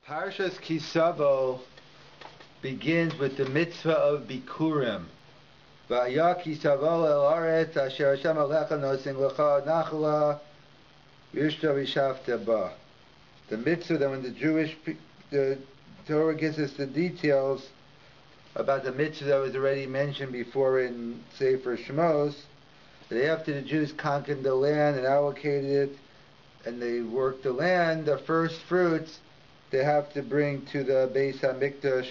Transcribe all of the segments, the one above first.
Parshas KiTavo begins with the mitzvah of Bikurim. V'aya KiTavo el aretz asher Hashem alecha nosin lecha nachla v'yishta v'shavta ba. The mitzvah that when the Torah gives us the details about the mitzvah that was already mentioned before in Sefer Shmos, that after the Jews conquered the land and allocated it, and they worked the land, the first fruits they have to bring to the Beis HaMikdash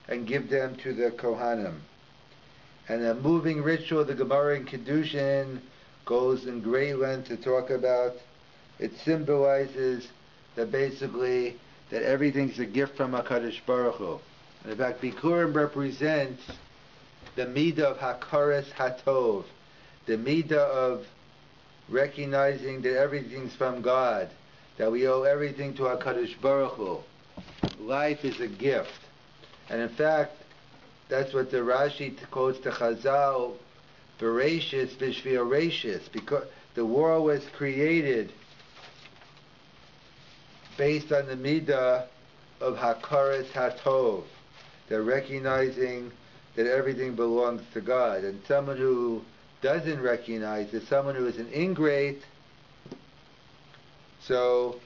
and give them to the Kohanim. And a moving ritual, the Gemara in Kedushin goes in great length to talk about. It symbolizes that basically that everything's a gift from HaKadosh Baruch Hu. And in fact, Bikurim represents the midah of Hakaras Hatov, the midah of recognizing that everything's from God, that we owe everything to HaKadosh Baruch Hu. Life is a gift. And in fact, that's what the Rashi quotes the Chazal, Bereshis V'shvil Reshis, because the world was created based on the midah of Hakaras Hatov, they're recognizing that everything belongs to God. And someone who doesn't recognize it, someone who is an ingrate, so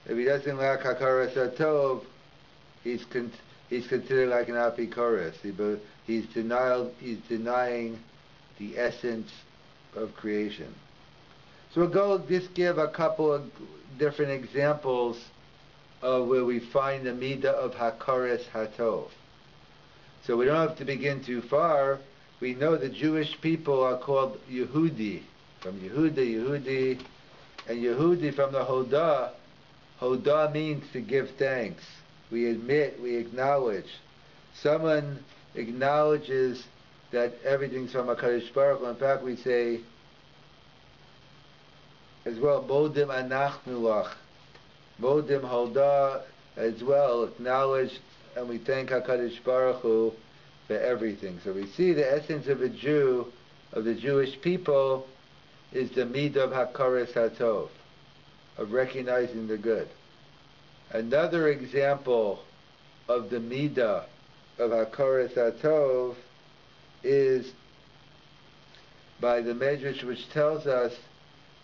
if he doesn't lack Hakaras Hatov, he's considered like an Apikoros. He's denying the essence of creation. So we'll go just give a couple of different examples of where we find the midah of Hakaras Hatov. So we don't have to begin too far. We know the Jewish people are called Yehudi, from Yehuda, Yehudi, and Yehudi from the Hodah. Hodah means to give thanks. We admit, we acknowledge. Someone acknowledges that everything's from HaKadosh Baruch Hu. In fact, we say as well, Modim Anachnu Lach. Modim Hodah as well, acknowledge, and we thank HaKadosh Baruch Hu for everything. So we see the essence of a Jew, of the Jewish people, is the midah of Hakaras Hatov, of recognizing the good. Another example of the midah of Hakaras Hatov is by the Medrash, which tells us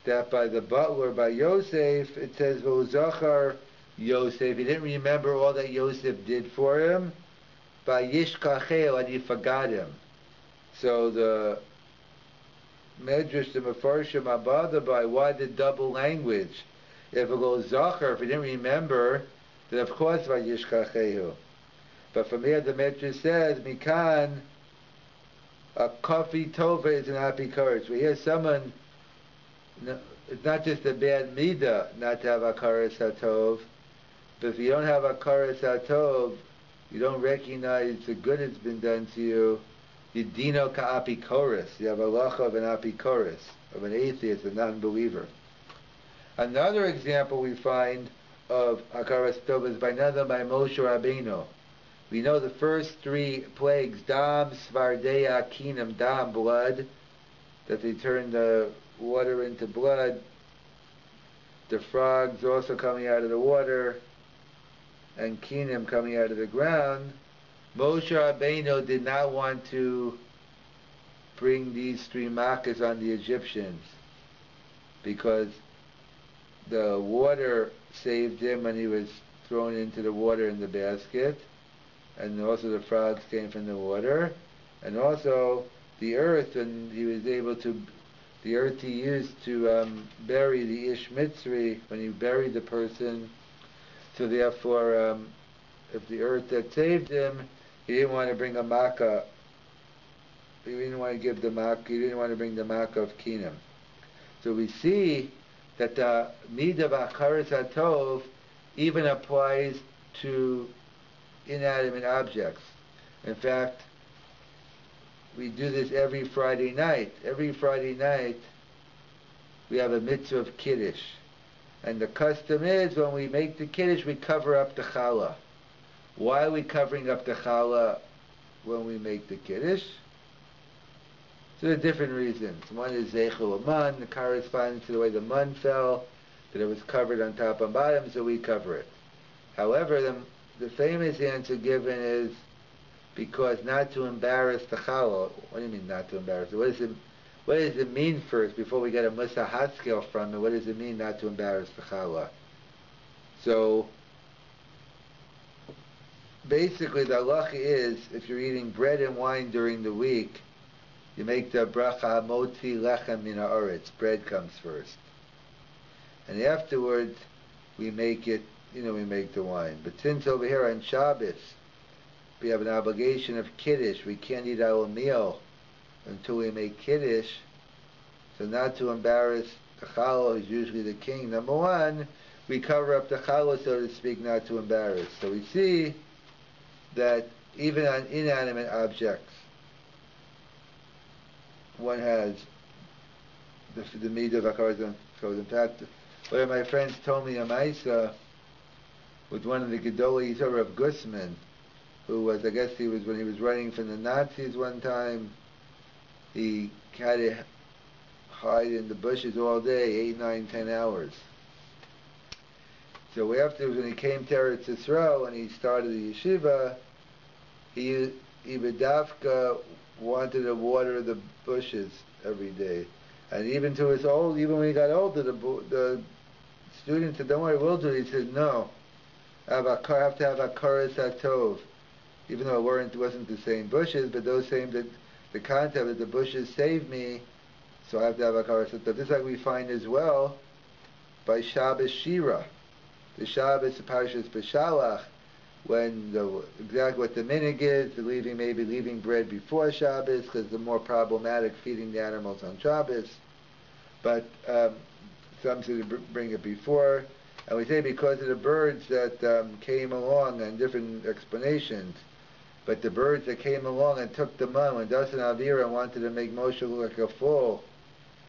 that by the butler, by Yosef, it says, V'uzachar Yosef, he didn't remember all that Yosef did for him, by Yishkachel, and he forgot him. So the Medrash, the Mefarshim, are bothered by why the double language. If it goes Zachar, if he didn't remember, then of course by Yishkachehu. But from here the Medrash says, Mikan, a Kafi Tova is an Apikoros. We hear someone, it's not just a bad midah not to have Hakaras Hatov, but if you don't have Hakaras Hatov, you don't recognize the good that's been done to you, you dino ka Apikoros. You have a halacha of an Apikoros, of an atheist, a non-believer. Another example we find of Hakaras Hatov is by Moshe Rabbeinu. We know the first three plagues, Dam, Svardeya, Kinam, Dam, blood, that they turned the water into blood, the frogs also coming out of the water, and Kinam coming out of the ground. Moshe Rabbeinu did not want to bring these three makas on the Egyptians because the water saved him when he was thrown into the water in the basket, and also the frogs came from the water, and also the earth, and he was able to, the earth he used to bury the Ish Mitzri when he buried the person. So therefore, if the earth that saved him, he didn't want to bring a makkah. He didn't want to give the makkah. He didn't want to bring the makkah of Kinam. So we see that the midah of Hakaras Hatov even applies to inanimate objects. In fact, we do this every Friday night. Every Friday night, we have a mitzvah of Kiddush. And the custom is, when we make the Kiddush, we cover up the challah. Why are we covering up the challah when we make the Kiddush? So there are different reasons. One is Zeichel Aman, the corresponding to the way the man fell, that it was covered on top and bottom, so we cover it. However, the famous answer given is because not to embarrass the challah. What do you mean not to embarrass it? What does it mean first, before we get a Musa Haskell from it? What does it mean not to embarrass the challah? So, basically the halacha is, if you're eating bread and wine during the week, you make the bracha moti lechem min haaretz. Bread comes first. And afterwards, we make it, we make the wine. But since over here on Shabbos, we have an obligation of Kiddush, we can't eat our meal until we make Kiddush. So not to embarrass the challah, who's usually the king. Number one, we cover up the challah, so to speak, not to embarrass. So we see that even on inanimate objects, one has the midah of hakaras. In fact, one of my friends told me a ma'isa with one of the gedolei Yisrael of Gusman, who was, I guess when he was running from the Nazis one time, he had to hide in the bushes all day, 8, 9, 10 hours. So afterwards, when he came to Eretz Yisrael and he started the yeshiva, he Bedavka wanted to water the bushes every day. And even when he got older, the students said, "Don't worry, we'll do it." He said, "No, I have to have hakaras hatov." Even though it wasn't the same bushes, but those same, the concept that the bushes saved me, so I have to have hakaras hatov. This is like we find as well by Shabbos Shira. The Shabbos Parshas B'Shalach, when exactly what the minhag is, maybe leaving bread before Shabbos, because the more problematic feeding the animals on Shabbos. But some say to bring it before. And we say because of the birds that came along, and different explanations. But the birds that came along and took the man, when Dasan Avira wanted to make Moshe look like a fool,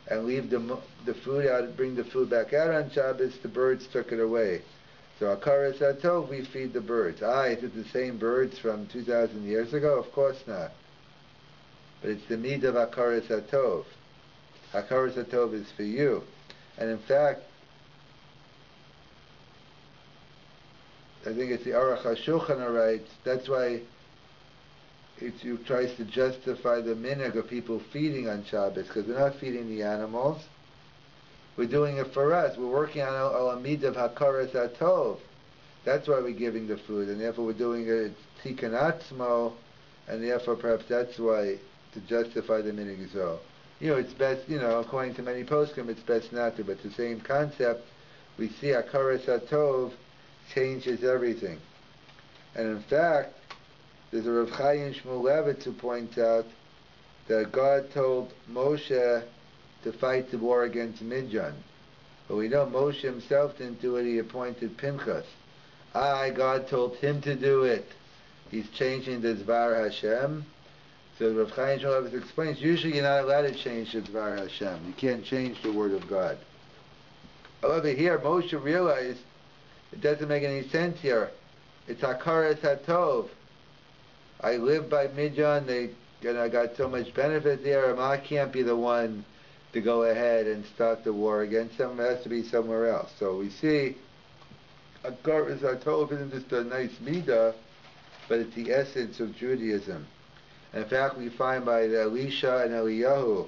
and leave the food out, bring the food back out on Shabbos, the birds took it away. So hakaras hatov, we feed the birds. Is it the same birds from 2,000 years ago? Of course not. But it's the midah of hakaras hatov. Hakaras hatov is for you. And in fact, I think it's the Aruch HaShulchan writes, that's why it tries to justify the minhag of people feeding on Shabbos, because we're not feeding the animals. We're doing it for us. We're working on our midah of hakaras hatov. That's why we're giving the food, and therefore we're doing it tikkun atzmo, and therefore perhaps that's why, to justify the minhag. So, it's best, according to many poskim, it's best not to, but it's the same concept. We see hakaras hatov changes everything. And in fact, there's a Rav Chaim Shmulevitz who points out that God told Moshe to fight the war against Mon Jun. But we know Moshe himself didn't do it, he appointed Pinchas. God told him to do it. He's changing the Dvar Hashem. So Rav Chaim Shmulevitz explains, usually you're not allowed to change the Dvar Hashem. You can't change the word of God. However, here Moshe realized it doesn't make any sense here. It's hakaras hatov. I live by Mon Jun, I got so much benefit there, I can't be the one to go ahead and start the war against them. It has to be somewhere else. So we see hakaras hatov isn't just a nice midah, but it's the essence of Judaism. And in fact, we find by the Elisha and Eliyahu,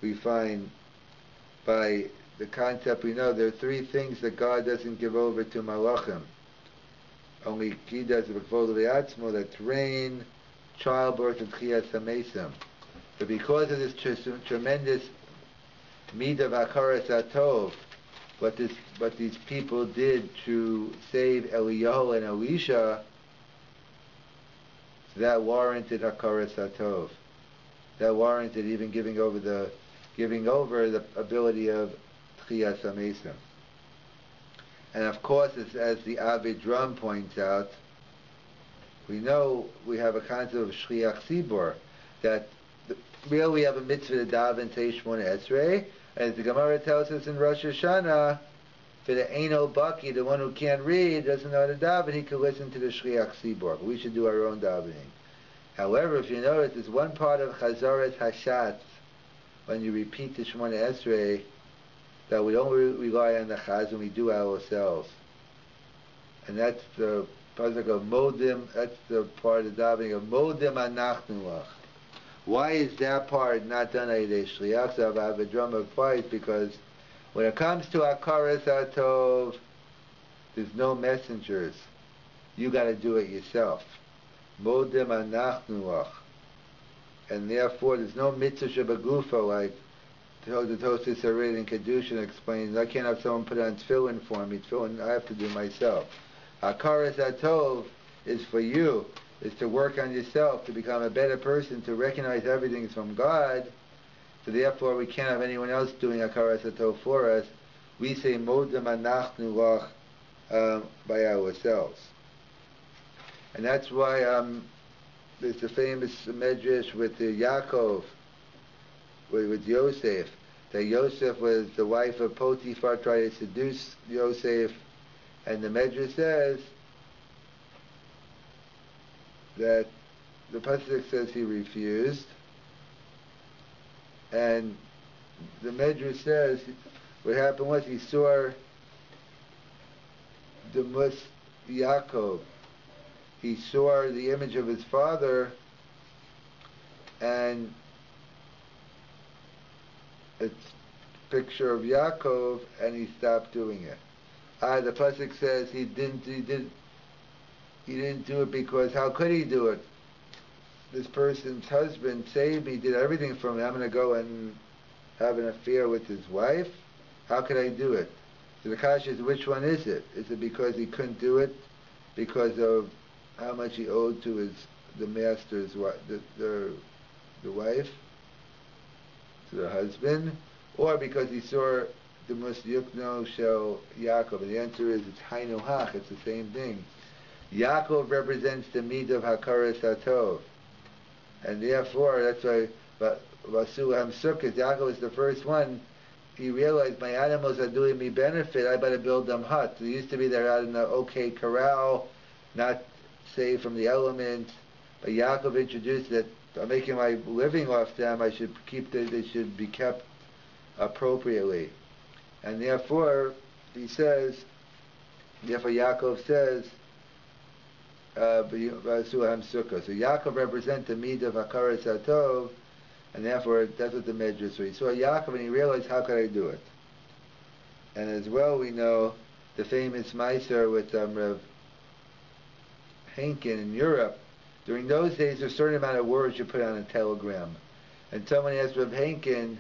we find by the concept we know, there are 3 things that God doesn't give over to malachim. Only He does it b'kvod v'atzmo, that's rain, childbirth, and tchiyas hamesim. But because of this tremendous midah of hakaras hatov, what these people did to save Eliyahu and Elisha, that warranted hakaras hatov. That warranted even giving over the ability of tchiyas hamesim. And of course, as the Avid Drum points out, we know we have a concept of Shliach Tzibor, that really we have a mitzvah to daven Teish Shmona Esrei, and as the Gemara tells us in Rosh Hashanah, for the Eino Baki, the one who can't read, doesn't know how to daven, he can listen to the Shliach Tzibor, but we should do our own davening. However, if you notice, there's one part of Chazaras Hashatz, when you repeat the Shmona Esrei, that we don't rely on the Chazan, we do ourselves. And that's the pasuk of modim. That's the part of davening of modim anachnu lach. Why is that part not done at a shliach? So I have a drum of twice because when it comes to hakaras hatov, there's no messengers. You got to do it yourself. Modim anachnu lach. And therefore, there's no mitzvah shabagufa like the Tosfos Harid in Kedushin explains. I can't have someone put on tefillin for me. Tefillin I have to do myself. Hakaras hatov is for you. Is to work on yourself, to become a better person, to recognize everything's from God. So therefore, we can't have anyone else doing hakaras hatov for us. We say modem anachnu lach by ourselves, and that's why there's the famous medrash with the Yaakov, with Yosef. That Yosef was the wife of Potiphar, tried to seduce Yosef, and the medrash says that the pasuk says he refused, and the medrash says what happened was he saw the mus Yaakov. He saw the image of his father, and it's a picture of Yaakov, and he stopped doing it. The pasuk says he didn't do it because how could he do it? This person's husband saved me, did everything for me. I'm going to go and have an affair with his wife? How could I do it? So the kasha is, which one is it? Is it because he couldn't do it because of how much he owed to the master's the wife, to the husband, or because he saw the mus yukno shel Yaakov? And the answer is it's hainu hach. It's the same thing. Yaakov represents the midah of hakaras hatov, and therefore that's why Vasu Hamsukkah, Yaakov is the first one. He realized my animals are doing me benefit. I better build them huts. They used to be there out in the okay corral, not safe from the elements. But Yaakov introduced that I'm making my living off them. I should they should be kept appropriately, and therefore he says. Therefore Yaakov says. So Yaakov represents the midah of hakaras hatov, and therefore that's what the medrash. So he saw Yaakov and he realized, how could I do it? And as well, we know the famous Meiser with Rav Henkin in Europe. During those days, there's a certain amount of words you put on a telegram, and someone asked Rav Henkin,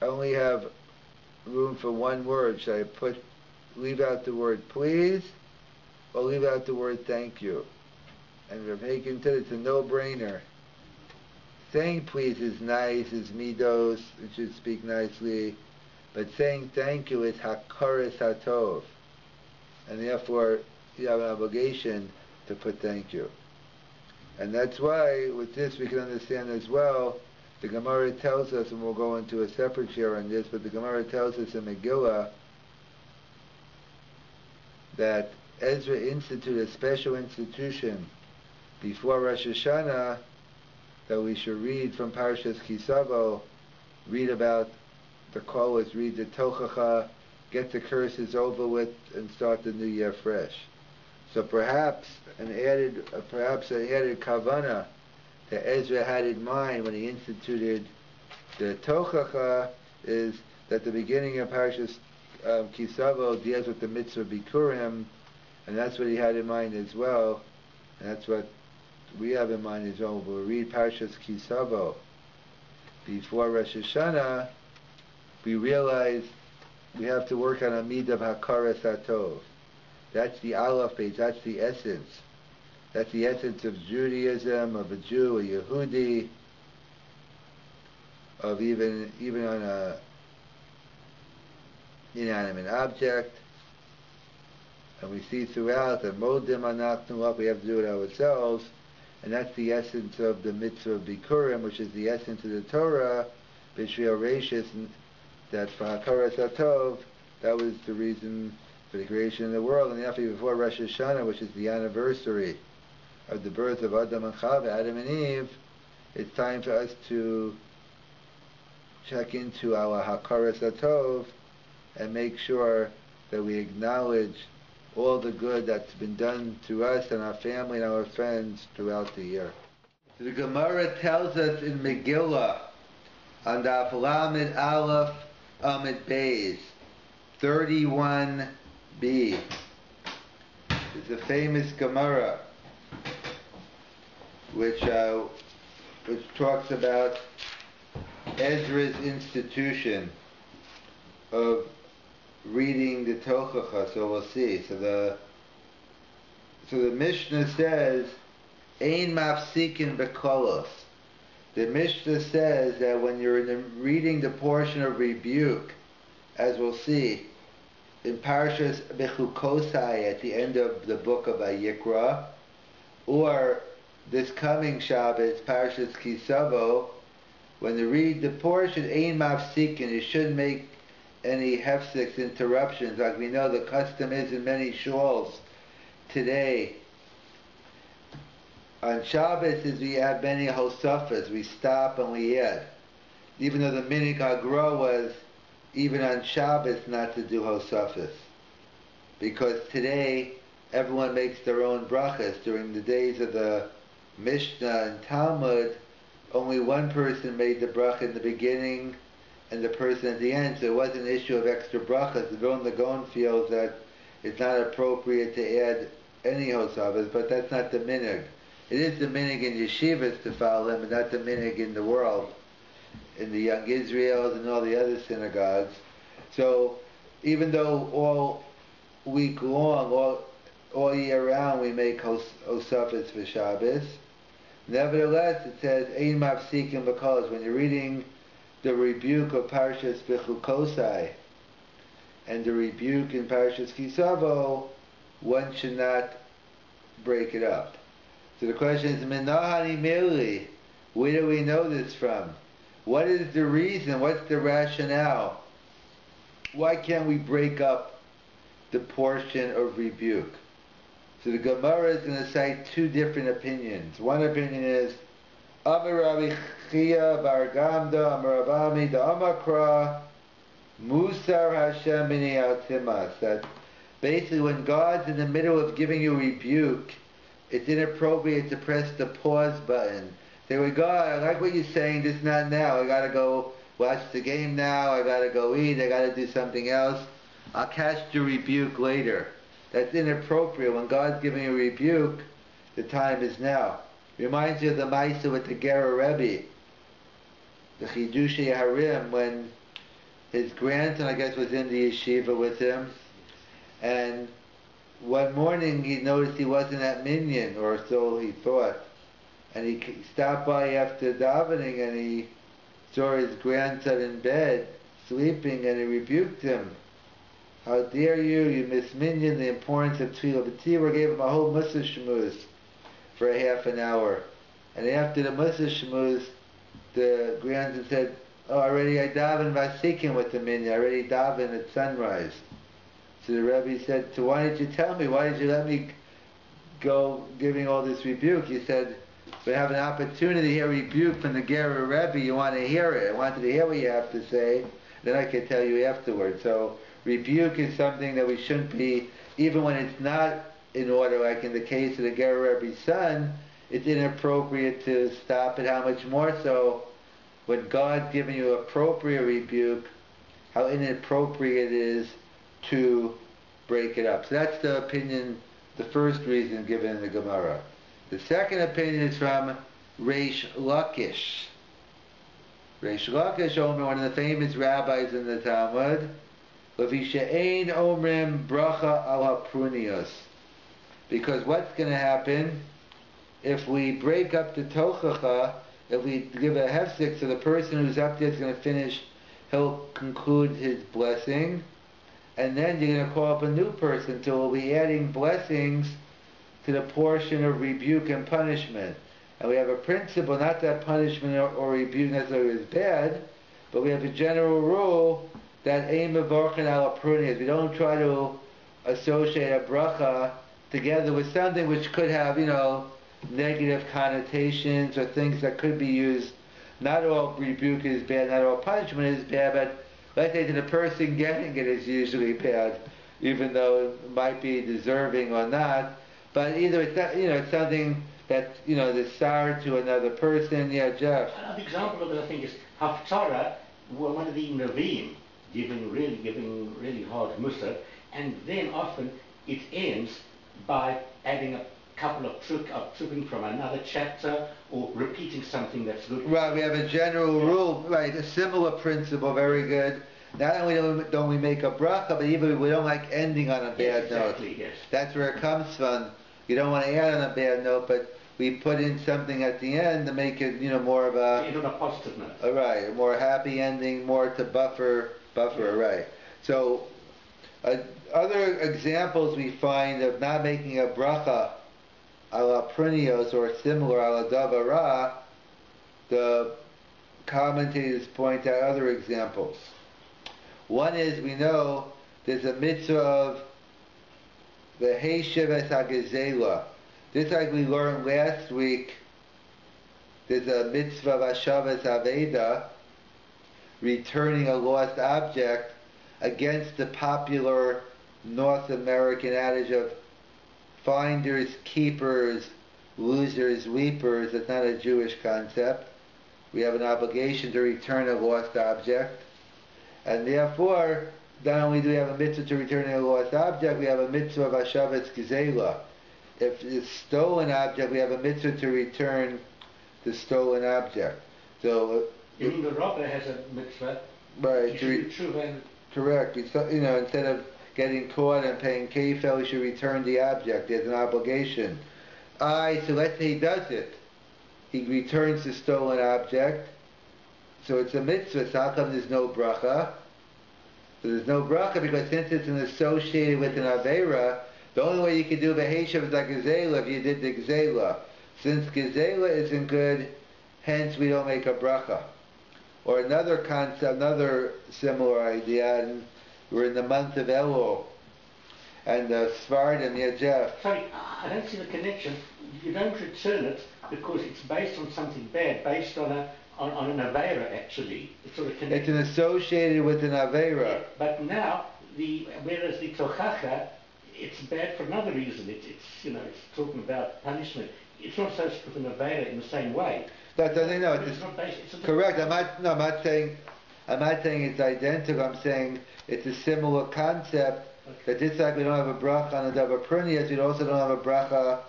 "I only have room for one word. Should I leave out the word please, or leave out the word thank you?" And Rav Hagen said it's a no-brainer. Saying please is nice, is midos, it should speak nicely, but saying thank you is hakaras hatov, and therefore you have an obligation to put thank you. And that's why with this we can understand as well, the Gemara tells us, and we'll go into a separate share on this, but the Gemara tells us in Megillah that Ezra instituted a special institution before Rosh Hashanah that we should read from Parshas KiTavo, read about the kolas, read the tochacha, get the curses over with, and start the new year fresh. So perhaps an added kavana that Ezra had in mind when he instituted the tochacha is that the beginning of Parshas KiTavo deals with the mitzvah bikurim, and that's what he had in mind as well, and that's what we have in mind as well. We'll read Parshas KiTavo before Rosh Hashanah. We realize we have to work on a midah of hakaras hatov. That's the aleph page. That's the essence. That's the essence of Judaism, of a Jew, a Yehudi, of even on a inanimate object. And we see throughout that modim anachnu up, we have to do it ourselves, and that's the essence of the mitzvah of bikurim, which is the essence of the Torah, b'shvil reishis, that for hakaras hatov, that was the reason for the creation of the world. And therefore, before Rosh Hashanah, which is the anniversary of the birth of Adam and Chava, Adam and Eve, it's time for us to check into our hakaras hatov and make sure that we acknowledge all the good that's been done to us and our family and our friends throughout the year. The Gemara tells us in Megillah, on the Lamed Aleph Amid Beis, 31b. It's a famous Gemara which talks about Ezra's institution of reading the Tochacha. So we'll see. So the Mishnah says, Ein mafsikin bekolos. The Mishnah says that when you're reading the portion of rebuke, as we'll see, in Parshas Bechukosai at the end of the book of Vayikra, or this coming Shabbos, Parshas KiTavo, when you read the portion, Ein mafsikin, you shouldn't make any hefseks, interruptions, like we know the custom is in many shuls today. On Shabbos, as we have many hosafas, we stop and we add. Even though the minig hagra was, even on Shabbos, not to do hosafas. Because today, everyone makes their own brachas. During the days of the Mishnah and Talmud, only one person made the bracha in the beginning and the person at the end, so it wasn't an issue of extra brachas. The Vilna Gaon feels that it's not appropriate to add any hosafas, but that's not the minig. It is the minig in yeshivas to follow him, but not the minig in the world, in the young Israels and all the other synagogues. So even though all week long, all year round, we make hosafas for Shabbos, nevertheless it says, Ein mafsikin bekolos. When you're reading the rebuke of Parshas Bechukosai and the rebuke in Parshas KiTavo, one should not break it up. So the question is, Menahani Mili, where do we know this from? What is the reason? What's the rationale? Why can't we break up the portion of rebuke? So the Gemara is going to cite two different opinions. One opinion is, Amar Rabbi Chia Bar Gamda Amar Rabami Da Amakra Musar Hashem Mini Altimas. That basically when God's in the middle of giving you rebuke, it's inappropriate to press the pause button. Say, well, God, I like what you're saying, just not now. I gotta go watch the game now, I gotta go eat, I gotta do something else. I'll catch your rebuke later. That's inappropriate. When God's giving a rebuke, the time is now. Reminds you of the Maisa with the Rabbi, the Chidushei Harim, when his grandson, I guess, was in the yeshiva with him, and one morning he noticed he wasn't at Minyan, or so he thought, and he stopped by after davening and he saw his grandson in bed, sleeping, and he rebuked him. How dare you, you miss Minyan, the importance of Tefillah. But Tzibur gave him a whole Mussar Shmuz for a half an hour. And after the Mussar Shmuz, the grandson said, oh, already I daven Vasikin with the Minyan, I already daven at sunrise. So the Rabbi said, so why didn't you tell me? Why did you let me go giving all this rebuke? He said, we have an opportunity to hear rebuke from the Rabbi. You want to hear it. I wanted to hear what you have to say. Then I could tell you afterwards. So rebuke is something that we shouldn't be, even when it's not in order, like in the case of the Rabbi's son, it's inappropriate to stop it. How much more so when God's giving you appropriate rebuke, how inappropriate it is to break it up. So that's the opinion, the first reason given in the Gemara. The second opinion is from Reish Lakish. Reish Lakish, one of the famous rabbis in the Talmud, Levishe'ein omrim bracha al haprunios. Because what's going to happen if we break up the tochacha, if we give a hefsek, so the person who's up there is going to finish, he'll conclude his blessing, and then you're going to call up a new person, so we'll be adding blessings to the portion of rebuke and punishment. And we have a principle, not that punishment or rebuke necessarily is bad, but we have a general rule that aim mevorchen al aprunias. We don't try to associate a bracha together with something which could have, negative connotations or things that could be used. Not all rebuke is bad, not all punishment is bad, but let's say to the person getting it is usually bad. even though it might be deserving or not. But either it's not, it's something that that's sour to another person. Yeah, Jeff. An example of it, I think, is Haftarah, one of the Nevi'im, giving really hard mussar, and then often it ends by adding a couple of tripping from another chapter or repeating something that's good. Right, we have a general rule, right, a similar principle, very good. Not only don't we make a bracha, but even we don't like ending on a bad note. Yes. That's where it comes from. You don't want to add on a bad note, but we put in something at the end to make it, more of a... End on a positive note. Right, a more happy ending, more to buffer, right. So, other examples we find of not making a bracha a la prunios or similar a la davara, the commentators point out other examples. One is, we know there's a mitzvah of the Heisheves HaGezela. Just like we learned last week, there's a mitzvah of Hashavas Aveda, returning a lost object, against the popular North American adage of finders, keepers, losers, weepers. That's not a Jewish concept. We have an obligation to return a lost object. And therefore, not only do we have a mitzvah to return a lost object, we have a mitzvah of Hashavas Gezela. If it's stolen object, we have a mitzvah to return the stolen object. So, you mean the robber has a mitzvah? Right. Correct. Instead of getting caught and paying KiTavo, he should return the object. There's an obligation. So let's say he does it. He returns the stolen object. So it's a mitzvah. So how come there's no bracha? So there's no bracha because since it's associated with an avera, the only way you can do Beheshav is like Gezela if you did the Gezela. Since Gezela isn't good, hence we don't make a bracha. Or another concept, another similar idea, and we're in the month of Elul, and the Svardim, yeah, Jeff. Sorry, I don't see the connection. You don't return it because it's based on something bad, based on an Aveira, actually. It's sort of connected. It's associated with an Aveira. Yeah, but now, whereas the Tochacha, it's bad for another reason. It's talking about punishment. It's not associated with an Aveira in the same way. That's the thing. No, it's not based. It's correct. I'm not saying it's identical. I'm saying it's a similar concept. Okay. That just like we don't have a bracha on a davar prunias, we also don't have a bracha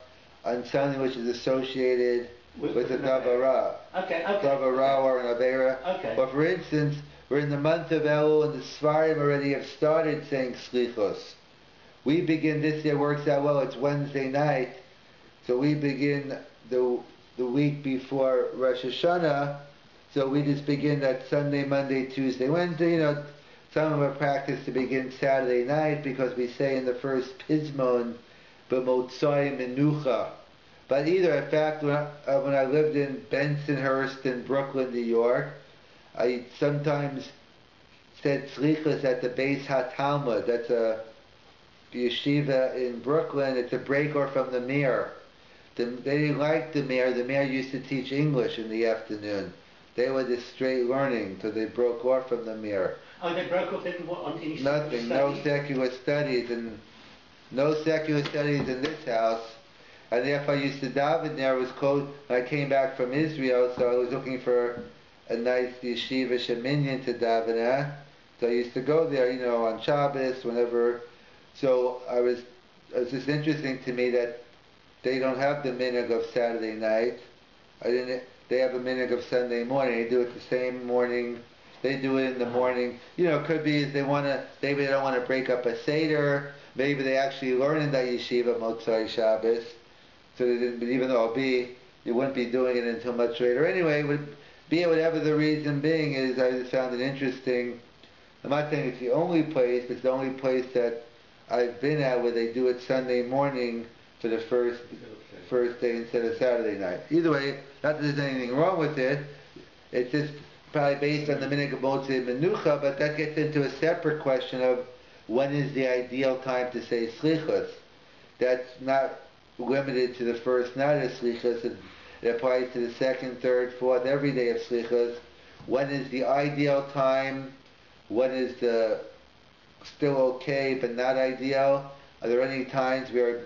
on something which is associated with a davara. Okay. Davara or an avera. Okay. But for instance, we're in the month of Elul, and the Svarim already have started saying slichos. We begin this year, works out well. It's Wednesday night, so we begin the week before Rosh Hashanah, so we just begin that Sunday, Monday, Tuesday, Wednesday. Some of us practice to begin Saturday night because we say in the first Pismon, B'motzai Menucha. But either, in fact, when I lived in Bensonhurst in Brooklyn, New York, I sometimes said Tzlichas at the Beis HaTalmud. That's a yeshiva in Brooklyn. It's a breaker from the Mir. They didn't like the Mir. The Mir used to teach English in the afternoon. They were just straight learning, so they broke off from the Mir. Oh, they broke off on any nothing, no secular studies, and no secular studies in this house. And therefore I used to daven there. It was close. When I came back from Israel, so I was looking for a nice yeshiva sheminyan to daven at. So I used to go there, on Shabbos, whenever. So it was just interesting to me that they don't have the minhag of Saturday night. They have a minhag of Sunday morning. They do it the same morning. They do it in the morning. It could be they maybe they don't want to break up a Seder. Maybe they actually learn in that yeshiva Motzai Shabbos. So they didn't, but even though you wouldn't be doing it until much later. Anyway, whatever the reason being is, I just found it interesting. I'm not saying it's the only place, but it's the only place that I've been at where they do it Sunday morning for the first day instead of Saturday night. Either way, not that there's anything wrong with it. It's just probably based on the minhag of Motzei Menucha, but that gets into a separate question of when is the ideal time to say slichos. That's not limited to the first night of slichos. It applies to the second, third, fourth, every day of slichos. When is the ideal time? When is the still okay but not ideal? Are there any times where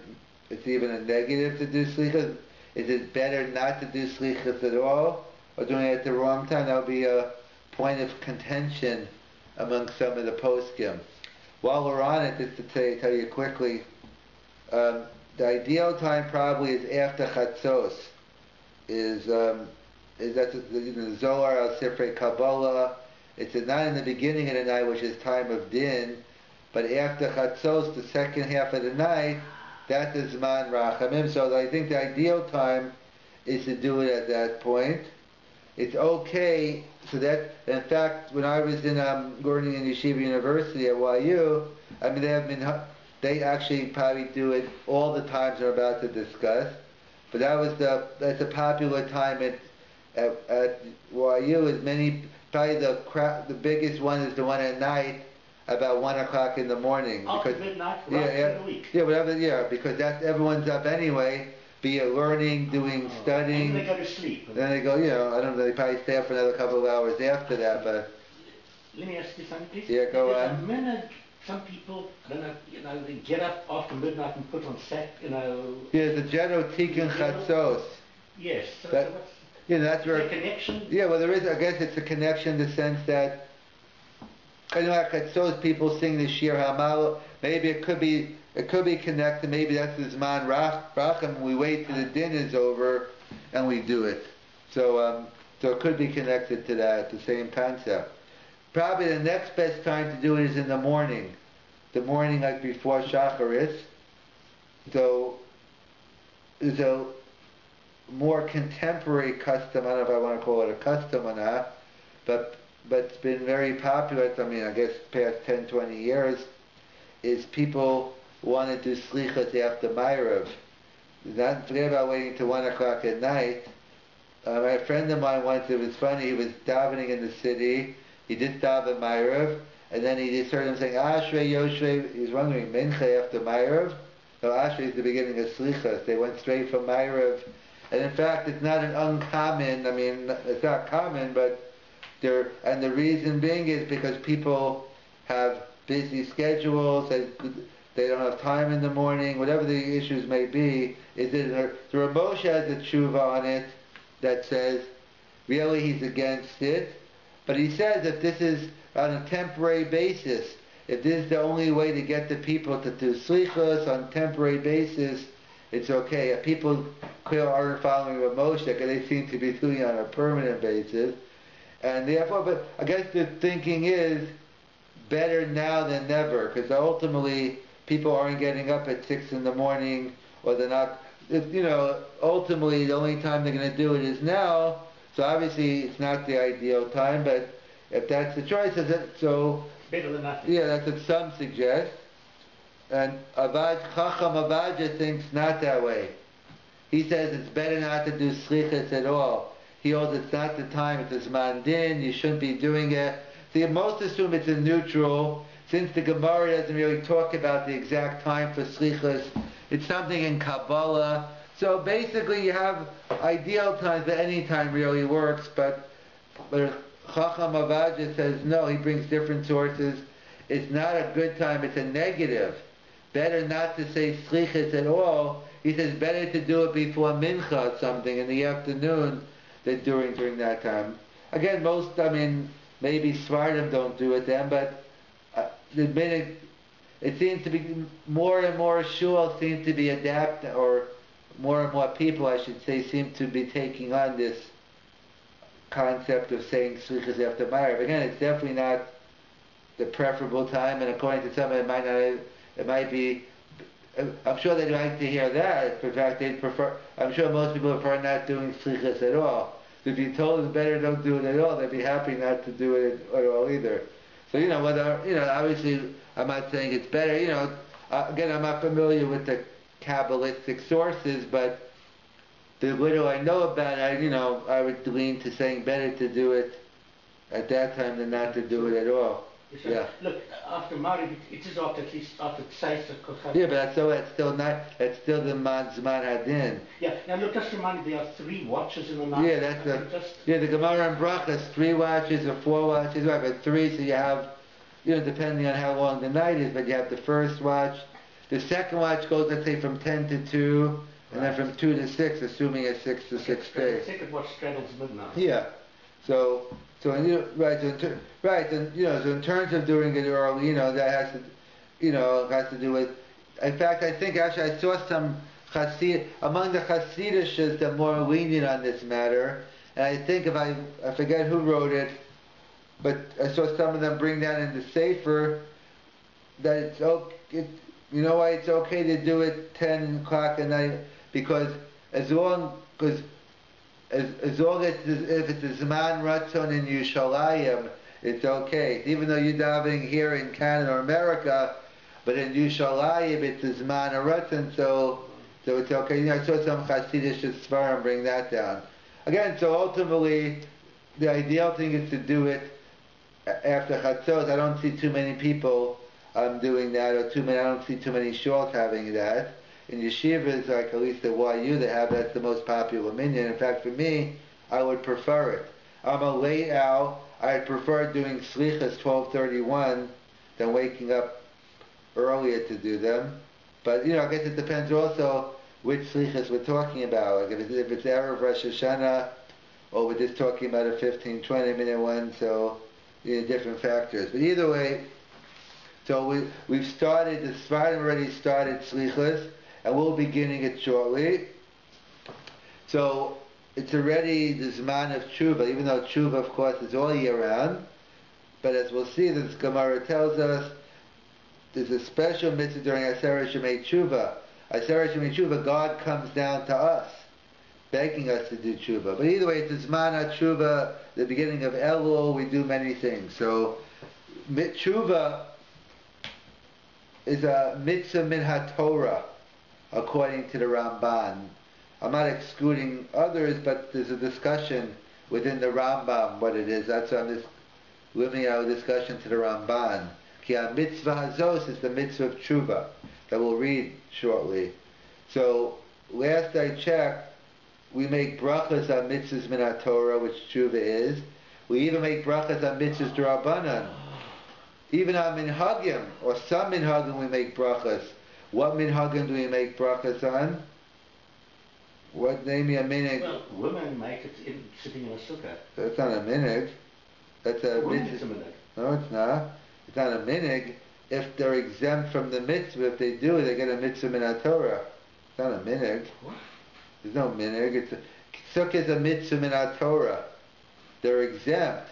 it's even a negative to do slichas? Is it better not to do slichas at all, or doing it at the wrong time? That would be a point of contention among some of the poskim. While we're on it, just to tell you quickly, the ideal time probably is after Chatzos. Is that the Zohar al Sifrei Kabbalah? It's not in the beginning of the night, which is time of din, but after Chatzos, the second half of the night, that is Zman Rachamim. So I think the ideal time is to do it at that point. It's okay. So that, in fact, when I was in learning in Yeshiva University at YU, I mean they actually probably do it all the times we're about to discuss. But that's a popular time at YU. Is probably the biggest one is the one at night, about 1 o'clock in the morning. After midnight, right through the week. Yeah, whatever. Yeah, because everyone's up anyway. Be it learning, doing, studying. And then they go to sleep. Then they go. I don't know. They probably stay up for another couple of hours after that. But let me ask you something, please. Yeah, go There's on. a minute, some people, I don't know, they get up after midnight and put on sack, Yeah, the general tikkun chatzos. Yes. So That- what's That's where. the connection? Yeah, well, there is. I guess it's a connection in the sense that at chatzos people sing the Shir Hamal. Maybe it could be connected. Maybe that's the Zman Racham. We wait till the din is over and we do it. So it could be connected to that, the same concept. Probably the next best time to do it is in the morning. The morning, like before Shacharis. So there's a more contemporary custom. I don't know if I want to call it a custom or not, but it's been very popular. I mean, I guess past 10, 20 years, is people want to do slichas after Ma'ariv. Not forget about waiting till 1 o'clock at night. My friend of mine once, it was funny, he was davening in the city, he did daven Ma'ariv, and then he just heard him saying, Ashrei Yoshrei, he was wondering, Mincha after Ma'ariv? No, Ashrei is the beginning of slichas. They went straight from Ma'ariv. And in fact, it's not an uncommon, I mean, it's not common, but and the reason being is because people have busy schedules, they don't have time in the morning, whatever the issues may be. The Rav Moshe has a tshuva on it that says, really he's against it, but he says if this is on a temporary basis, if this is the only way to get the people to do slichos on a temporary basis, it's okay. If people aren't following Rav Moshe, because they seem to be doing it on a permanent basis. And therefore, but I guess the thinking is better now than never, because ultimately people aren't getting up at 6 in the morning, or they're not, ultimately the only time they're going to do it is now, so obviously it's not the ideal time, but if that's the choice, so better than nothing. Yeah, that's what some suggest. And Chacham Avaja thinks not that way. He says it's better not to do slichas at all. He holds it's not the time, it's a Zman Din, you shouldn't be doing it. So most assume it's a neutral, since the Gemara doesn't really talk about the exact time for slichas, it's something in Kabbalah. So basically you have ideal times, but any time really works, but Chacham Avaja says no, he brings different sources. It's not a good time, it's a negative. Better not to say slichas at all. He says better to do it before mincha or something in the afternoon than during that time. Again, maybe Svardim don't do it then, but it seems to be more and more shul seem to be adapting, or more and more people, I should say, seem to be taking on this concept of saying slichas after Ma'ariv. Again, it's definitely not the preferable time, and according to some, it might be. I'm sure they'd like to hear that. In fact, they'd prefer. I'm sure most people prefer not doing slichas at all. So if you told us better, don't do it at all, they'd be happy not to do it at all either. So obviously, I'm not saying it's better. Again, I'm not familiar with the Kabbalistic sources, but the little I know about it, I would lean to saying better to do it at that time than not to do it at all. Yes, Yeah. Look, after Ma'ariv, it is after at least after Tzeis. Yeah, but that's still the Zman Hadin. Yeah. Now look, just remind me, there are 3 watches in the night. Yeah, that's the Gemara and Brachas, 3 watches or 4 watches, right? But 3, so you have depending on how long the night is, but you have the first watch. The second watch goes, let's say, from 10 to 2, and then from 2 to 6, assuming a 6 to 6 day. The second watch straddles midnight. Yeah. So so in terms of doing it early, that has to do with. In fact, I think actually I saw some among the Hasidishes that are more lenient on this matter, and I think I forget who wrote it, but I saw some of them bring that in the Sefer that it's okay. You know why it's okay to do it 10 o'clock at night? Because as long as if it's a Zman Ratzon in Yushalayim, it's okay. Even though you're davening here in Canada or America, but in Yushalayim it's a Zman Ratzon, so it's okay. I saw some Hasidic Svarim bring that down. Again, so ultimately, the ideal thing is to do it after Chatzot. I don't see too many people doing that, or I don't see too many shults having that. In yeshivas, like at least the YU, they have that's the most popular minyan. In fact, for me, I would prefer it. I'm a late owl. I prefer doing slichas 12:31 than waking up earlier to do them. But I guess it depends also which slichas we're talking about. Like if it's Erev Rosh Hashanah, or we're just talking about a 15-20 minute one, so different factors. But either way, so we've started. The Sfarim already started slichas, and we'll be beginning it shortly. So it's already the Zman of Tshuva, even though Tshuva, of course, is all year round. But as we'll see, this Gemara tells us there's a special mitzvah during Aseret Shemei Tshuva. Aseret Shemei Tshuva, God comes down to us, begging us to do Tshuva. But either way, it's the Zman of Tshuva, the beginning of Elul, we do many things. So Tshuva is a mitzvah min ha-Torah, according to the Ramban. I'm not excluding others, but there's a discussion within the Rambam what it is. That's why I'm just limiting our discussion to the Ramban. Ki ha-mitzvah hazos is the mitzvah of tshuva that we'll read shortly. So last I checked, we make brachas on mitzvahs min ha-Torah, which tshuva is. We even make brachas on mitzvahs d'Rabbanan. Even on minhagim, or some minhagim, we make brachas. What minhagim do we make brachas on? What name a minhag? Well, women make it sitting in a sukkah. That's not a minhag. That's a mitzvah. No, it's not. It's not a minhag. If they're exempt from the mitzvah, if they do, they get a mitzvah min ha-Torah. It's not a minhag. What? There's no minhag. Sukkah is a mitzvah min ha-Torah. They're exempt.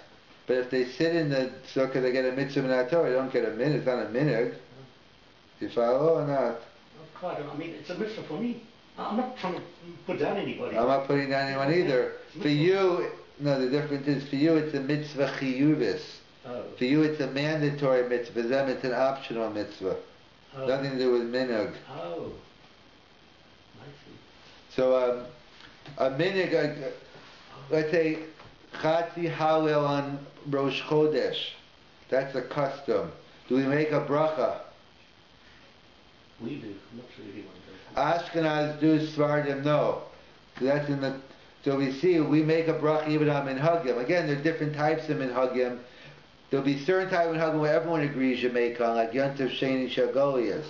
But if they sit in the sukkah, they get a mitzvah min ha-Torah. They don't get a minhag. It's not a minhag. Do you follow or not? Quite. I mean, it's a mitzvah for me. I'm not trying to put down anybody. I'm not putting down anyone either. For you, no, the difference is for you it's a mitzvah chiyuvis. Oh. For you it's a mandatory mitzvah. For them it's an optional mitzvah. Oh. Nothing to do with minhag. Oh. I see. So a minhag, let's say Chatzi Halel on Rosh Chodesh. That's a custom. Do we make a bracha? We do. Not really one. Ashkenaz do, Sfardim no. So that's in the. So we see we make a bracha even on minhagim. Again, there are different types of minhagim. There'll be certain type of minhagim where everyone agrees you make on, like Yontif Sheni Shagolias.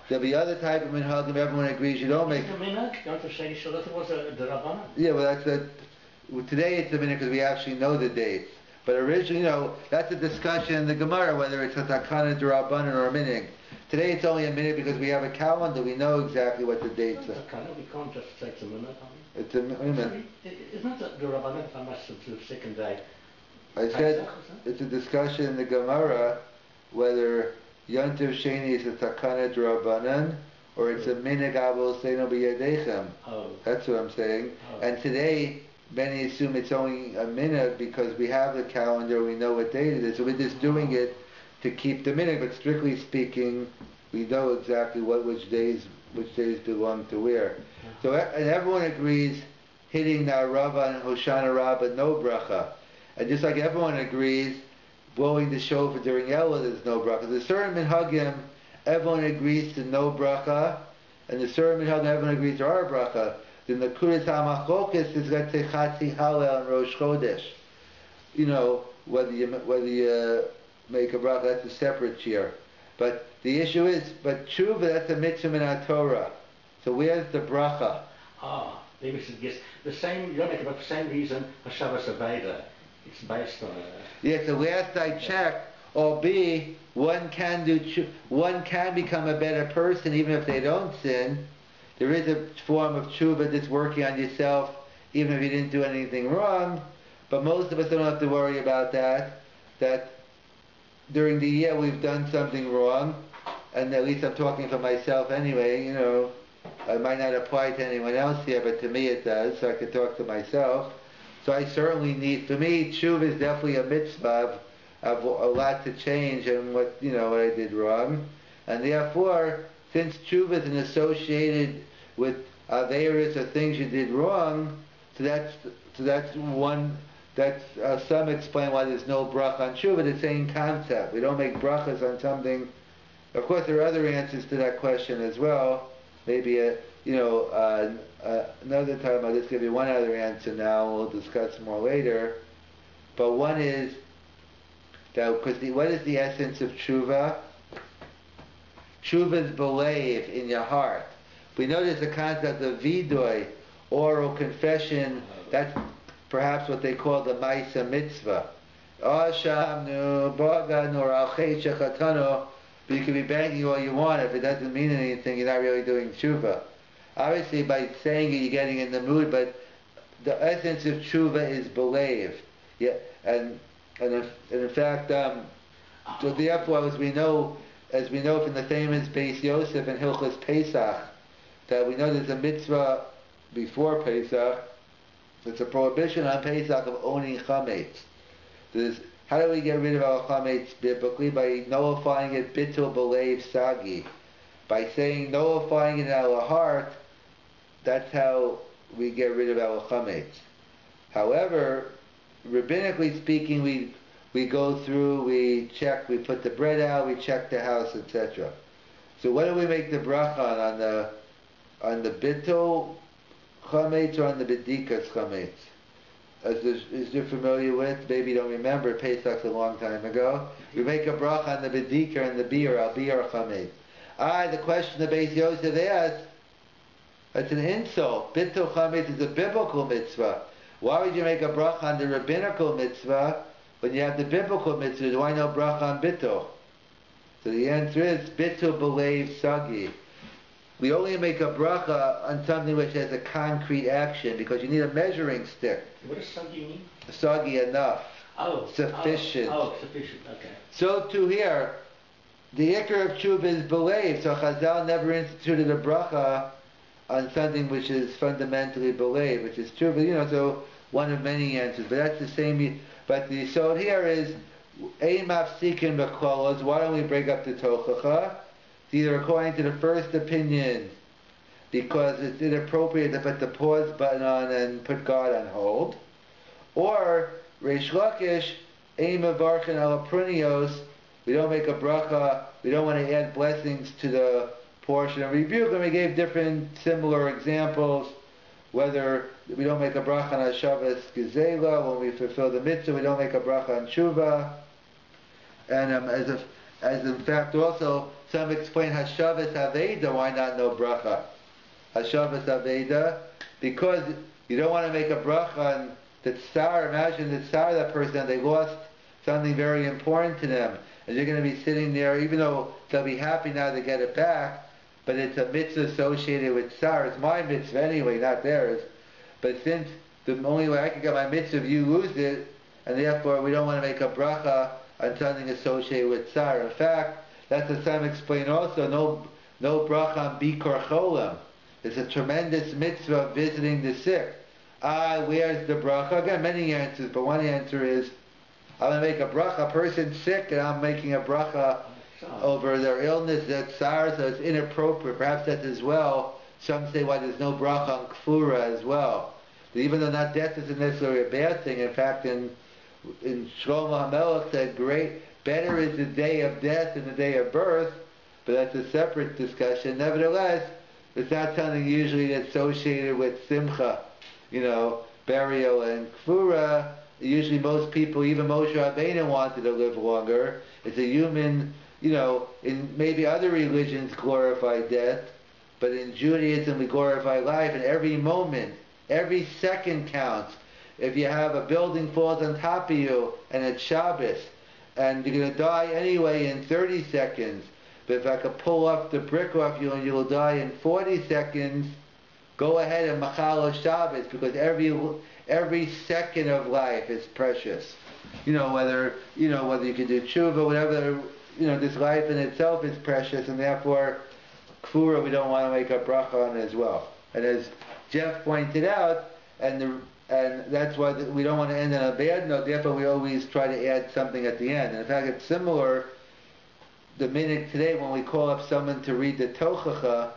There'll be other type of minhagim everyone agrees you don't make. Yontif Sheni Shagolias was a Rabbanan. Yeah, well that's a. Well, today it's a minhag because we actually know the dates. But originally, that's a discussion in the Gemara whether it's a takana d'Rabbanan or a minhag. Today it's only a minute because we have a calendar. We know exactly what the dates are. We can't just say it's a minute. It's a minute. Isn't it the Rabbanan if I must have the second day? I said it's a discussion in the Gemara whether Yontif Sheni is a takana d'Rabbanan or it's a minhag avos seinu b'yadechem. Oh. That's what I'm saying. Oh. And today many assume it's only a minute because we have the calendar. We know what date it is. So we're just doing it to keep the minhag, but strictly speaking, we know exactly which days belong to where. So and everyone agrees hitting the Rabbah and Hoshana Rabbah no bracha, and just like everyone agrees blowing the shofar during Elul there's no bracha. There's certain minhagim everyone agrees to no bracha, and the certain minhagim everyone agrees to our bracha. Then the Kuras HaMachlokas is let's say Chatzi Halel and Rosh Chodesh. Whether you make a bracha. That's a separate shir. But the issue is, but tshuva, that's a mitzvah in our Torah. So where's the bracha? There we should guess. The same, you don't make it for the same reason for Shabbos Aveda. It's based on Yeah, so last I checked, or B, one can become a better person even if they don't sin. There is a form of tshuva that's working on yourself even if you didn't do anything wrong. But most of us don't have to worry about that. That during the year we've done something wrong, and at least I'm talking for myself anyway, it might not apply to anyone else here, but to me it does, so I can talk to myself. So I certainly need, for me, tshuva is definitely a mitzvah of a lot to change and what I did wrong. And therefore, since tshuva is associated with averos or things you did wrong, so that's one. Some explain why there's no bracha on tshuva. The same concept. We don't make brachas on something. Of course, there are other answers to that question as well. Maybe another time I'll just give you one other answer now. We'll discuss more later. But one is that what is the essence of tshuva? Tshuva is believe in your heart. We know there's a concept of vidoy, oral confession. That's perhaps what they call the Maisa Mitzvah. But you can be banging all you want. If it doesn't mean anything, you're not really doing tshuva. Obviously, by saying it, you're getting in the mood, but the essence of tshuva is believe. Yeah, and in fact, so therefore, as we know from the famous Beis Yosef and Hilchos Pesach, that we know there's a mitzvah before Pesach. It's a prohibition on Pesach of owning chametz. How do we get rid of our chametz biblically? By nullifying it bitul b'leiv sagi. By saying nullifying it in our heart, that's how we get rid of our chametz. However, rabbinically speaking, we go through, we check, we put the bread out, we check the house, etc. So what do we make the bracha on the bitul chametz or on the bedikas chametz? As you're familiar with, maybe you don't remember, Pesach's a long time ago. We make a bracha on the bedikah and the beer, al beer chametz. The question the Beis Yosef asked, that's an insult. Bitul chametz is a biblical mitzvah. Why would you make a bracha on the rabbinical mitzvah when you have the biblical mitzvah? Why no bracha on bitul? So the answer is bitul b'leiv sagi. We only make a bracha on something which has a concrete action because you need a measuring stick. What does sagi mean? Sagi, enough. Sufficient. Sufficient, okay. So too here, the ikar of tshuva is believe. So Chazal never instituted a bracha on something which is fundamentally believe, which is tshuva. So one of many answers. But that's the same. But the yesod here is ein mafsikin b'kolos. Why don't we break up the tochacha? It's either according to the first opinion, because it's inappropriate to put the pause button on and put God on hold, or Reish Lakish, Ein Mevarchen Al Prunios, we don't make a bracha, we don't want to add blessings to the portion of rebuke, and we gave different similar examples, whether we don't make a bracha on Shabbos Gezela, when we fulfill the mitzvah, we don't make a bracha on Tshuva, and as in fact also, some explain Hashavas Aveda, why not no bracha? Hashavas Aveda, because you don't want to make a bracha on the tsar. Imagine the tsar, that person, they lost something very important to them. And you're going to be sitting there, even though they'll be happy now to get it back, but it's a mitzvah associated with tsar. It's my mitzvah anyway, not theirs. But since the only way I can get my mitzvah, if you lose it, and therefore we don't want to make a bracha on something associated with tsar. In fact, that's what some explain also, no bracha on Bikor Cholam. It's a tremendous mitzvah of visiting the sick. Where's the bracha? Again, many answers, but one answer is, I'm going to make a bracha, a person's sick, and I'm making a bracha over their illness, that's tsar, so it's inappropriate. Perhaps that's as well. Some say why there's no bracha on Kfura as well. But even though not death isn't necessarily a bad thing, in fact, in Shlomo HaMelech said, better is the day of death than the day of birth, but that's a separate discussion. Nevertheless, it's not something usually associated with simcha, burial and kfura, usually most people, even Moshe Rabbeinu wanted to live longer. It's a human, in maybe other religions glorify death, but in Judaism we glorify life, and every moment, every second counts. If you have a building falls on top of you and it's Shabbos, and you're going to die anyway in 30 seconds, but if I could pull up the brick off you and you'll die in 40 seconds, go ahead and machal Shabbos, because every second of life is precious. Whether you can do tshuva, whatever, this life in itself is precious, and therefore, kfura we don't want to make a bracha on as well. And as Jeff pointed out, and that's why we don't want to end on a bad note, therefore we always try to add something at the end. And in fact, it's similar, the minhag today, when we call up someone to read the Tochacha,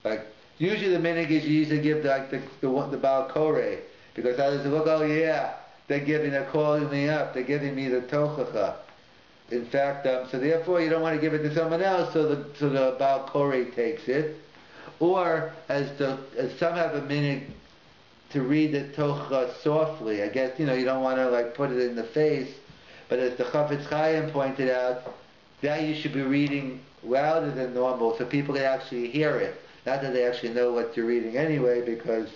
like, usually the minhag is you usually give the Baal Koreh, because others look, oh yeah, they're calling me up, they're giving me the Tochacha. In fact, so therefore you don't want to give it to someone else, so the Baal Koreh takes it. Or, as some have a minhag to read the Tochacha softly. I guess, you don't want to put it in the face, but as the Chafetz Chaim pointed out, that you should be reading louder than normal so people can actually hear it. Not that they actually know what you're reading anyway, because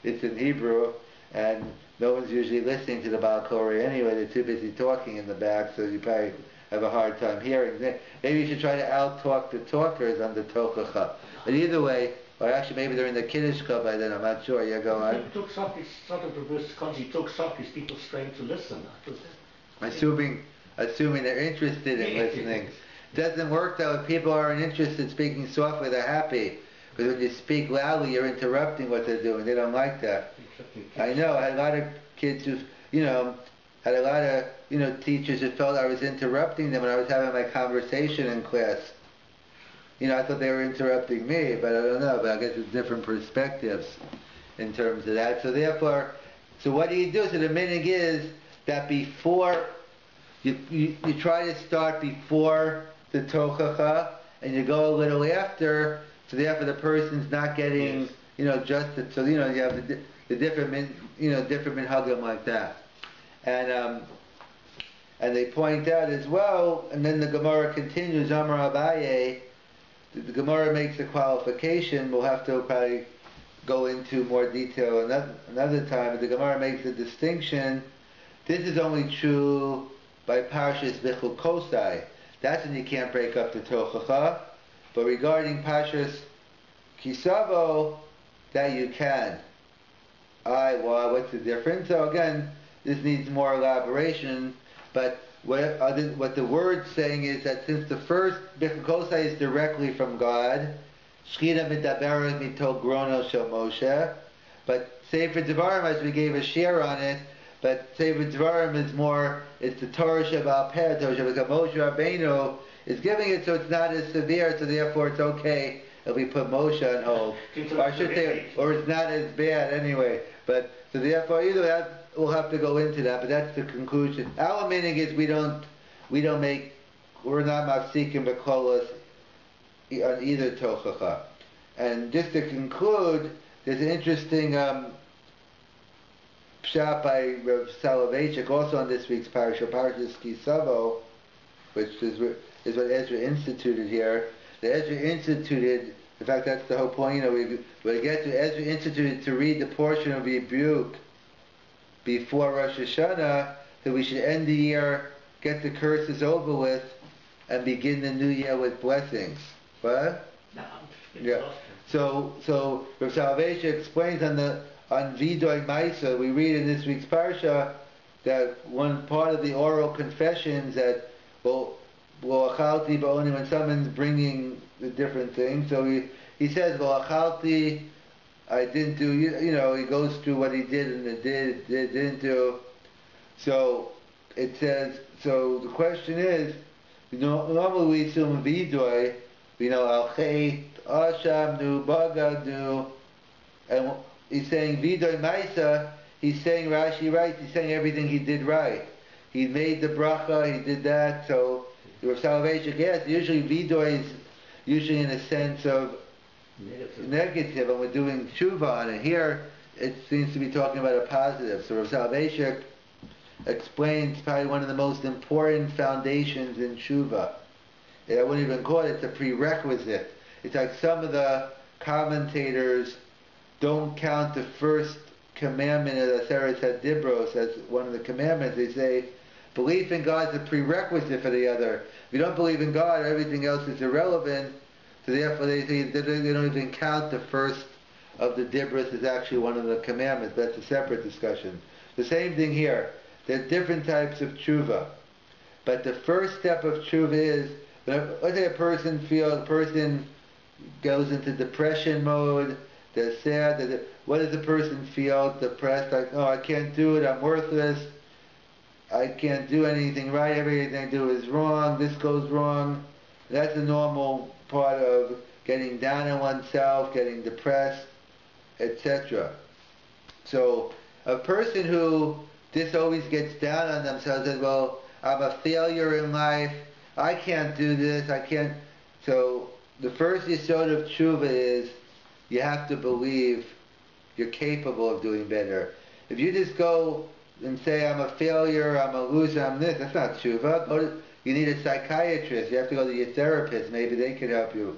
it's in Hebrew, and no one's usually listening to the Baal Koreh anyway. They're too busy talking in the back, so you probably have a hard time hearing. Maybe you should try to out-talk the talkers on the Tochacha. But either way, or actually maybe they're in the Kiddush Club by then, I'm not sure. Yeah, go on. He talks softly, sort of reverse concept. He talks softly, people strain to listen. Assuming they're interested in listening. Doesn't work though if people aren't interested in speaking softly, they're happy. Because when you speak loudly, you're interrupting what they're doing. They don't like that. I know, I had a lot of kids who, had a lot of, teachers who felt I was interrupting them when I was having my conversation in class. I thought they were interrupting me, but I don't know, but I guess it's different perspectives in terms of that. So therefore, what do you do? So the minhag is that before, you try to start before the Tochacha, and you go a little after, so therefore the person's not getting, just, so you have the different, different minhagim like that. And they point out as well, and then the Gemara continues, Amar Abaye, the Gemara makes a qualification. We'll have to probably go into more detail another time, but the Gemara makes a distinction. This is only true by Parshas V'chukosai. That's when you can't break up the Tochacha. But regarding Parshas KiTavo, that you can. What's the difference? So again, this needs more elaboration, but what the word's saying is that since the first Bechukosai is directly from God, Shchina Midaberes Mito Grono Shel Moshe, but Sefer Devarim, as we gave a share on it, but Sefer Devarim is more, it's the Torah Sheba'al Peh, Torah Sheba'al Moshe Rabbeinu is giving it, so it's not as severe, so therefore it's okay if we put Moshe on hold. Or I should say, or it's not as bad anyway. But so therefore, either that we'll have to go into that. But that's the conclusion. Our meaning is we're not mafsikim b'kolos on either Tochacha. And just to conclude, there's an interesting pshat by Rav Selevan, also on this week's parashah, Parashas KiTavo, which is what Ezra instituted here. The Ezra instituted, in fact, that's the whole point. We get to Ezra instituted to read the portion of rebuke before Rosh Hashanah, that we should end the year, get the curses over with, and begin the new year with blessings. What? No, yeah. So Rav Selevan explains on Vidoy Maisa, we read in this week's parsha that one part of the oral confessions that achalti, but only when someone's bringing the different things. So he says achalti, I didn't do. He goes through what he did and didn't do. So it says. So the question is, normally we assume vidoy, al chet, asham nu, bagadu, and he's saying vidoy maisa. He's saying Rashi right. He's saying everything he did right. He made the bracha. He did that. So your salvation, yes. Usually vidoy is usually in a sense of negative, and we're doing tshuva on it. Here, it seems to be talking about a positive. So Rav Selevan explains probably one of the most important foundations in tshuva. I wouldn't even call it a prerequisite. It's like some of the commentators don't count the first commandment of the Aseret HaDibros as one of the commandments. They say belief in God is a prerequisite for the other. If you don't believe in God, everything else is irrelevant. So therefore they say they don't even count the first of the Dibros as actually one of the commandments. That's a separate discussion. The same thing here. There are different types of tshuva. But the first step of tshuva is, let's say a person goes into depression mode, they're sad, what does the person feel? Depressed, like, oh, I can't do it, I'm worthless, I can't do anything right, everything I do is wrong, this goes wrong. That's a normal part of getting down on oneself, getting depressed, etc. So a person who just always gets down on themselves says, well, I'm a failure in life, I can't do this, I can't. So the first yesod of tshuva is you have to believe you're capable of doing better. If you just go and say, I'm a failure, I'm a loser, I'm this, that's not tshuva. You need a psychiatrist, you have to go to your therapist, maybe they can help you.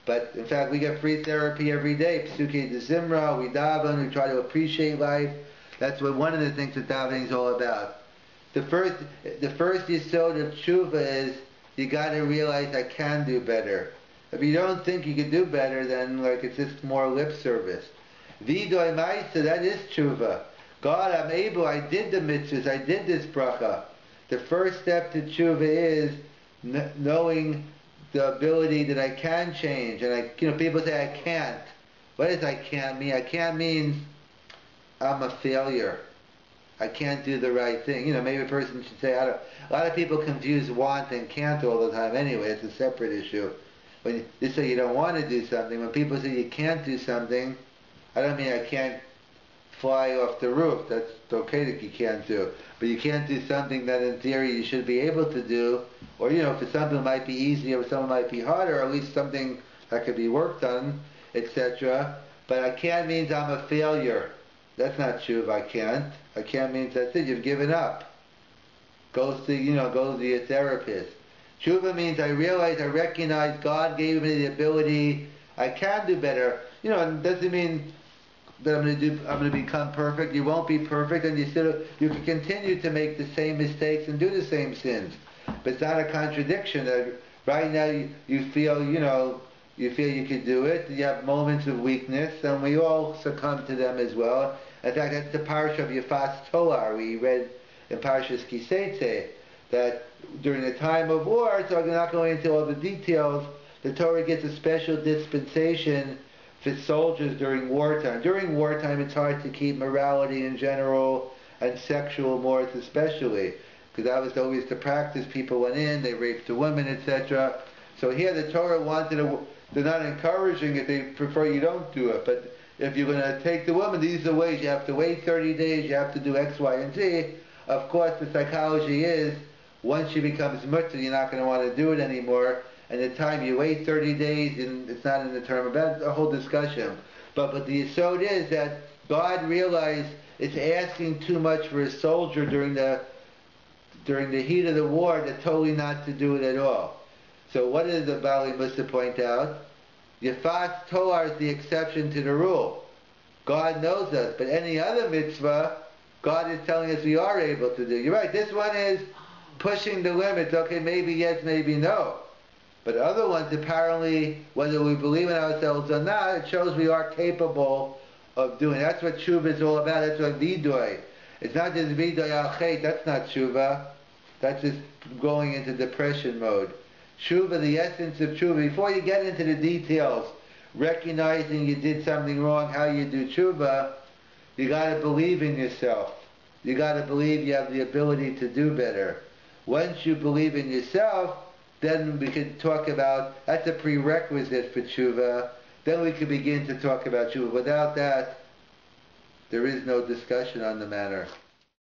But in fact, we get free therapy every day. Psuke de Zimra, we daven, we try to appreciate life. That's what one of the things that davening is all about. The first yesod of tshuva is you got to realize I can do better. If you don't think you can do better, then like it's just more lip service. Vidoy ma'isa, that is tshuva. God, I'm able. I did the mitzvahs. I did this bracha. The first step to tshuva is knowing the ability that I can change. And people say I can't. What does I can't mean? I can't mean I'm a failure. I can't do the right thing. Maybe a person should say, a lot of people confuse want and can't all the time anyway. It's a separate issue. When you say you don't want to do something, when people say you can't do something, I don't mean I can't fly off the roof. That's okay that you can't do. But you can't do something that in theory you should be able to do. Or, for something might be easier, or something might be harder, or at least something that could be worked on, etc. But I can't means I'm a failure. That's not tshuva, I can't. I can't means that's it, you've given up. Go to your therapist. Tshuva means I recognize God gave me the ability, I can do better. It doesn't mean that I'm going to become perfect. You won't be perfect, and you can continue to make the same mistakes and do the same sins. But it's not a contradiction. Right now you feel you can do it. You have moments of weakness, and we all succumb to them as well. In fact, that's the parsha of Yefas Toar. We read in Parshas Kisetse that during the time of war, so I'm not going into all the details, the Torah gets a special dispensation for soldiers during wartime. During wartime, it's hard to keep morality in general and sexual mores especially, because that was always the practice. People went in, they raped the women, etc. So here the Torah they're not encouraging it, they prefer you don't do it. But if you're going to take the woman, these are the ways. You have to wait 30 days, you have to do X, Y, and Z. Of course, the psychology is, once she becomes mutter, you're not going to want to do it anymore. And the time you wait 30 days, and it's not in the term, that's a whole discussion. But the yesod is that God realized it's asking too much for a soldier during the heat of the war to totally not to do it at all. So what does the Bali Musa point out? Yefas Toar is the exception to the rule. God knows us, but any other mitzvah, God is telling us we are able to do. You're right, this one is pushing the limits. Okay, maybe yes, maybe no. But other ones, apparently, whether we believe in ourselves or not, it shows we are capable of doing. That's what tshuva is all about. That's what vidoy. It's not just vidoy al chet. That's not tshuva. That's just going into depression mode. Tshuva, the essence of tshuva, before you get into the details, recognizing you did something wrong, how you do tshuva, you got to believe in yourself. You got to believe you have the ability to do better. Once you believe in yourself, then we can talk about, that's a prerequisite for tshuva, then we can begin to talk about tshuva. Without that, there is no discussion on the matter.